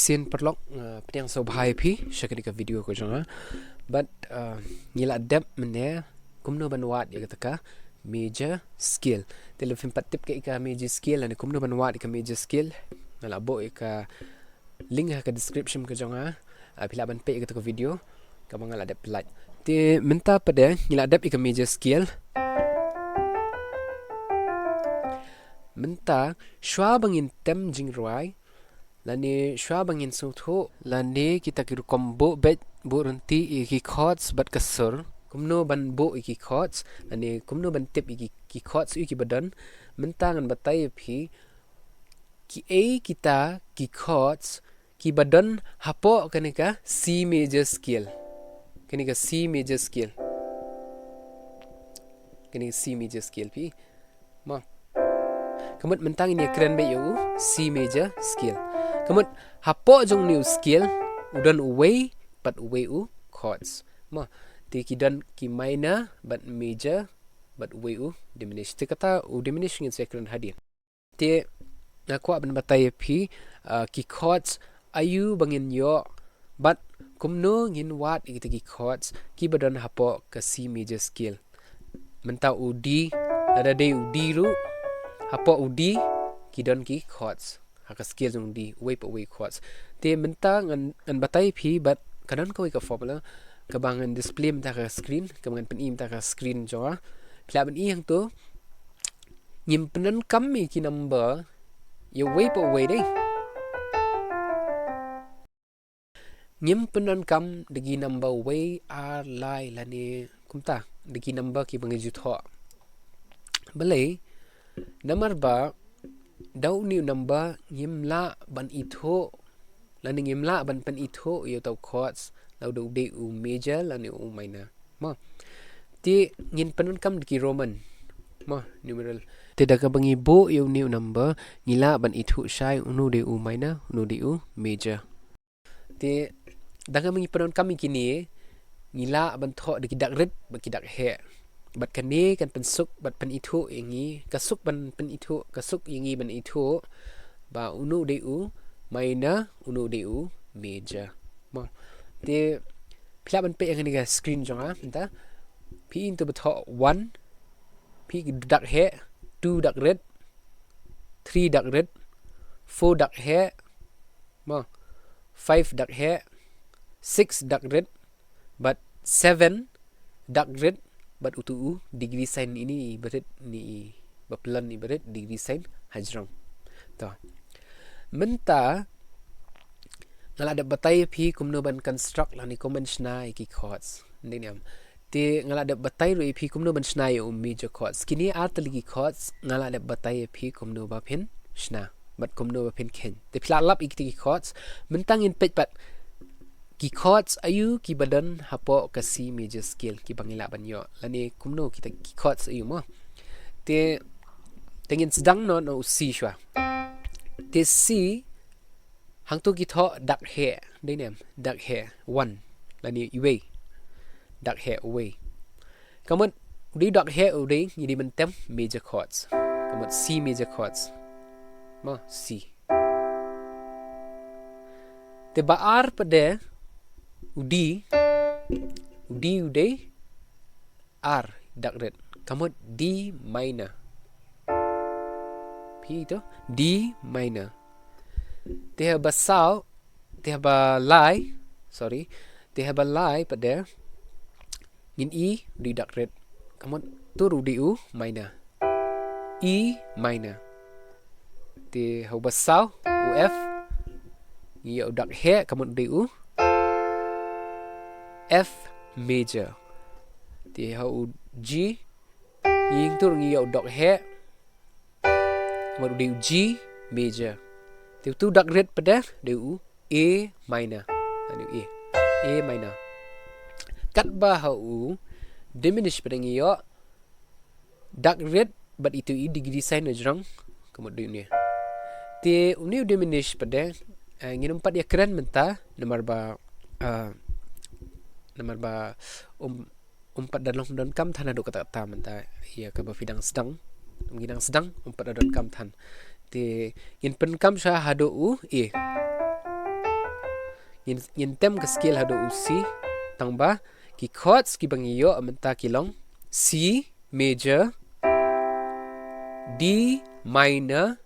xin perlok pediang so bahai phi shakani ka video ko janga but ngila dep mene kumno banwat ya kataka major skill telefon patip ke ka major skill ani kumno banwat ka major skill ngala bo ka link ka description ko janga pila ban pe ka video ka ngala dep like te menta pada ngila dep ka major skill menta shwa bangin tem jing roi lani shwa bangin sutho lani kita kiru combo bet burunti iki chords bat kasur kumno ban bo iki chords lani kumno ban tip iki chords iki badan mentangan batai phi ki a kita ki chords ki badan hapoh kanika C major scale kanika C major scale kanika C major scale phi ma kamut mentang ini keren be yo C major scale kamut hapoh jong new scale udan away but away u chords ma ti kidan ki minor but major but away u diminish ti kata u diminish ngin second hadin ti aku aban batai phi ki chords ayu bangin yo but kumno ngin wat iki ki chords ki badan hapoh ka C major scale menta u D ada de u D ru hapoh u D kidan ki chords haka scale jong D wave away chords te menta ngan batai phi but kanan ko ka formula kabangan display menta ka screen kabangan pen im ta ka screen jo pla ben i hang tu nyimpenan kami ki number yo wave away dei nyimpenan kam degi number way are lie lani kumta degi number ki bangi jutho bale number ba dau new number ngimla ban itho lani ngimla ban pen itho yo tau chords lau do de u major lani u minor ma ti ngin penan kam deki roman ma numeral te daga bangi bo yo new number ngila ban itho shai unu de u minor unu de u major ti daga bangi penan kam kini ngila ban tho deki dak red baki dak he bat kane kan pensuk bat pen itho ingi kasuk ban pen itho kasuk ingi ban itho ba unu de u minor unu de u major ma te pila ban pe ngani ga screen jonga ta pi into betho 1 pi dak he 2 dak red 3 dak red 4 dak he ma 5 dak he 6 dak red but 7 dak red but utu degree sign ini berit ni baplan ni berit degree sign hajrong ta menta ngala ada batai phi kumno ban construct lani conventional iki chords ndiniam te ngala ada batai ro phi kumno ban shna yo major chords kini atli chords ngala ada batai phi kumno ba phin shna but kumno ba phin ken te phla lap iki chords mentang in pet pat ki chords ayu ki badan hapoh ka C major scale ki bangila ban yo lani kumno kita ki chords ayu mo te tengin sedang no C shwa te C hang tu ki tho dak he dei nem dak he 1 lani away dak he away kamut di dak he away ni di mentem major chords kamut C major chords mo C te ba R pada udi ude R dak red kamut D minor pi tu D minor te ba sao te ba lai sorry te ba lai pada ngin E di dak red kamut turu di U minor E minor te ba sao U F yo dak he kamut di U F major te u G ying tur ngi yo dak he kamut di G major te tu dak red pada di U A minor ani A minor kat ba u diminish pada ngi yo dak red but itu I degree sign ajrang kamut di ni te uni diminish pada ngin empat ya keren menta nomor ba umpat dan kam tan ado kata ta menta ya ka ba fidang sedang ngidang sedang umpat dan kam tan te in pen kam sha hado u e yin tem ke scale hado u C tambah ki chords ki bangi yo amenta ki long C major, D minor,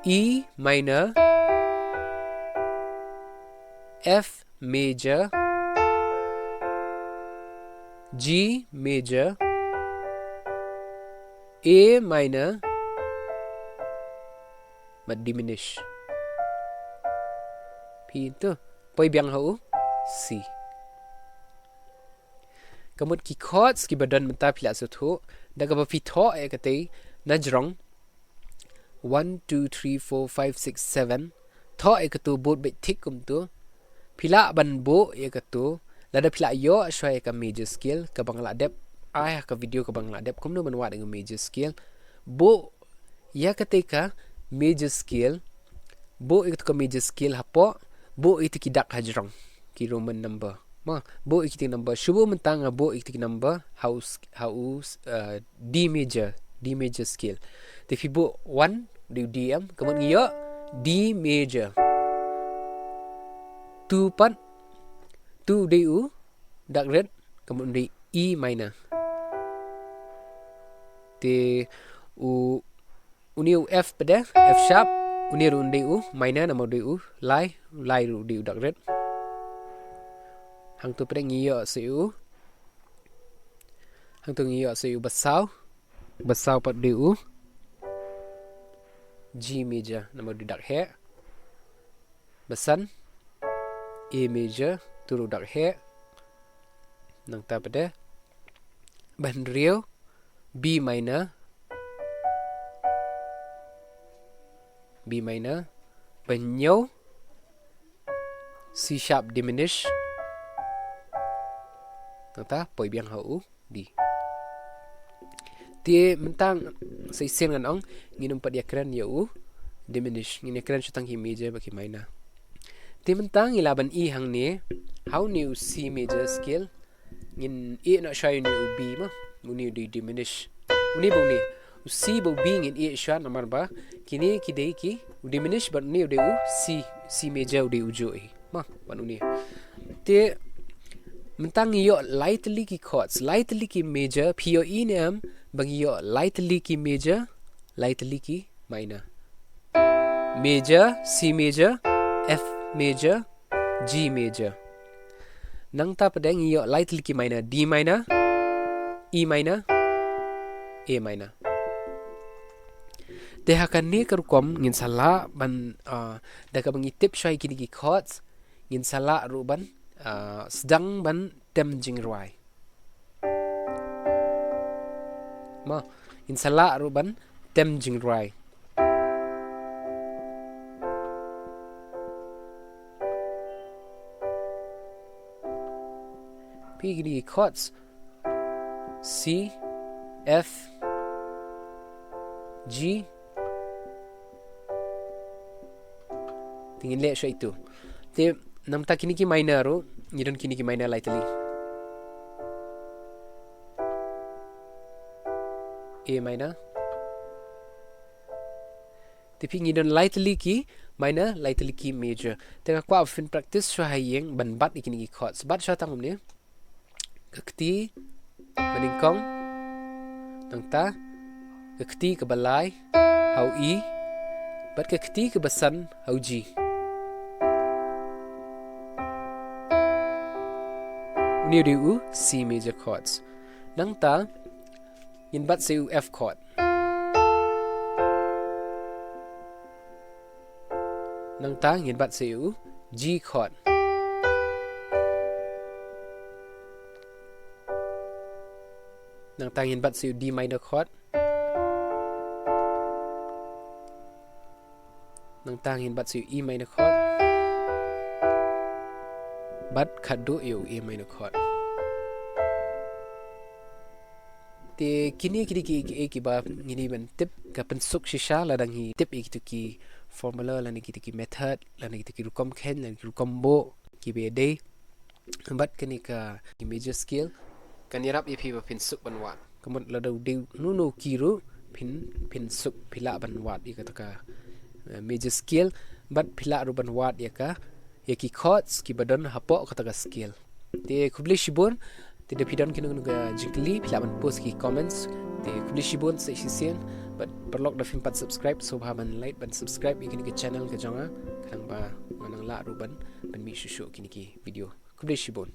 E minor, F major, G major, A minor, but diminish. P tu, poi biang hau C. Kemudian ki chords ki badan menta pila satu, daga ba pi tho e kate najrong 1 2 3 4 5 6 7 tho e katu bot bet tik kum tu pila ban bo e katu lada pila yo shoi ka major scale ka bangla dep ai ka video ka bangla dep kum no manwa dengan major scale bo ya ketika major scale bo itu ka major scale hapoh bo itu ki dak hajrong ki roman number ma bo itu number shubu mentang bo itu number house D major scale tapi bo 1 di DM kemudian yo D major 2 part 2 DU dak red kemudian di E minor te uni F pada F sharp uni ru DU minor nama DU lai ru DU dak red hang tu pada ngiyo CU hang tu ngiyo CU basau pat DU G major nama du dak he basan A major turu dak he nang ta pada ban rio B minor ban nyo C sharp diminish nang ta poi biang hau D dia mentang saya sen kan ong nginum pat dia keren ya diminish ngin keren shutang hi major bagi minor dia mentang ilaban E hang ni how new C major scale ngin E nak show ni B mah uni di diminish uni bau ni C bau B ngin E show nomor ba kini kidai ki diminish but ni de C major de ujo mah ban uni dia mentang yo lightly ki chords lightly ki major POE ni am bagi yo lightly ki major lightly ki minor major C major F major G major nang ta pada yo lightly ki minor D minor E minor A minor dia akan ni kerukom ngin salah ban daga bangi tip shai kini ki chords ngin salah ruban sedang ban tem jing ruai ma insala ruban tem jing ruai pigri chords C F G tingin le siya itu te namta kini ki minor ro ngidon kini ki minor lightly A minor tapi ngidon lightly ki minor lightly ki major tengah kwa fin practice syo hayeng ban bat ikini ki chords bat syo tangum ni kekti meningkong tangta kekti ke balai hau E bat kekti ke besan hau G ni du C major chords nang ta yin bat se F chord nang ta yin bat se G chord nang ta yin bat se D minor chord nang ta yin bat se E minor chord bat khadu yo A minor chord te kini ki ba ngini ban tip ka pensuk shisha ladang hi tip itu ki formula lan ki method lan ki rukom khen lan ki rukombo ki be day bat kini ka major scale kan yarap ip ba pensuk ban wat kamut ladau de nu kiru pin suk pila ban wat i ka major scale bat phila ruban wat ya ka ya ki chords ki badan hapoh kata ka skill te kubli shibun te de pidon kinu ga jingli phila ban post ki comments te kubli shibun se sisen but perlok da film pat subscribe so ba ban like ban subscribe ikini ke channel ke jonga kadang ba manang la ruban ban mi shushu kini ki video kubli shibun